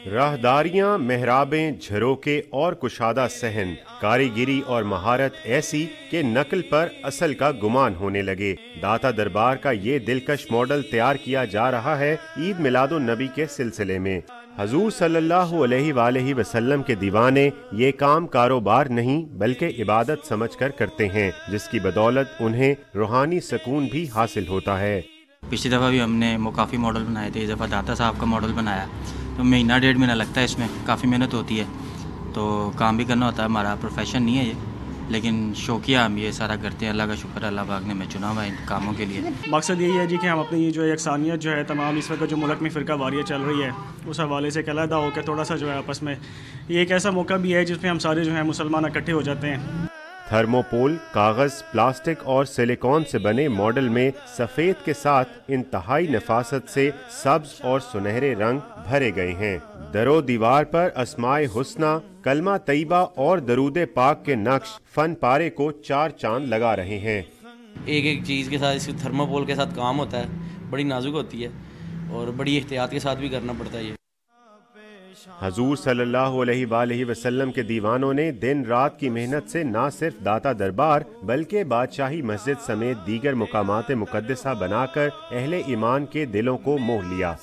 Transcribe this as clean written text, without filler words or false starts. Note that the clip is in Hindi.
राहदारियाँ, मेहराबें, झरोके और कुशादा सहन, कारीगिरी और महारत ऐसी कि नकल पर असल का गुमान होने लगे। दाता दरबार का ये दिलकश मॉडल तैयार किया जा रहा है ईद मिलादुन नबी के सिलसिले में। हजूर सल्लल्लाहु अलैहि वसल्लम के दीवाने ये काम कारोबार नहीं बल्कि इबादत समझकर करते हैं, जिसकी बदौलत उन्हें रूहानी सुकून भी हासिल होता है। पिछली दफ़ा भी हमने काफ़ी मॉडल बनाए थे, इस दफ़ा दाता साहब का मॉडल बनाया तो महीना डेढ़ महीना लगता है। इसमें काफ़ी मेहनत होती है, तो काम भी करना होता है। हमारा प्रोफेशन नहीं है ये, लेकिन शौकिया हम ये सारा करते हैं। अल्लाह का शुक्र, अल्लाह पाक ने हमें चुना हुआ है इन कामों के लिए। मकसद यही है जी कि हम अपनी ये जो यकसानियत जो है तमाम इस वक्त जो मुल्क में फ़िरका वारियत चल रही है उस हवाले से अलहदा होकर थोड़ा सा जो है आपस में ये एक ऐसा मौका भी है जिसमें हम सारे जो है मुसलमान इकट्ठे हो जाते हैं। थर्मोपोल, कागज, प्लास्टिक और सिलिकॉन से बने मॉडल में सफेद के साथ इंतहाई नफासत से सब्ज और सुनहरे रंग भरे गए हैं। दरो दीवार पर अस्माए हुस्ना, कलमा तैयबा और दरूद पाक के नक्श फन पारे को चार चांद लगा रहे हैं। एक एक चीज़ के साथ, इस थर्मोपोल के साथ काम होता है, बड़ी नाजुक होती है और बड़ी एहतियात के साथ भी करना पड़ता है ये। हजूर सल्लल्लाहु अलैहि वसल्लम के दीवानों ने दिन रात की मेहनत से न सिर्फ दाता दरबार बल्कि बादशाही मस्जिद समेत दीगर मुकामात मुकद्दसा बनाकर अहले ईमान के दिलों को मोह लिया।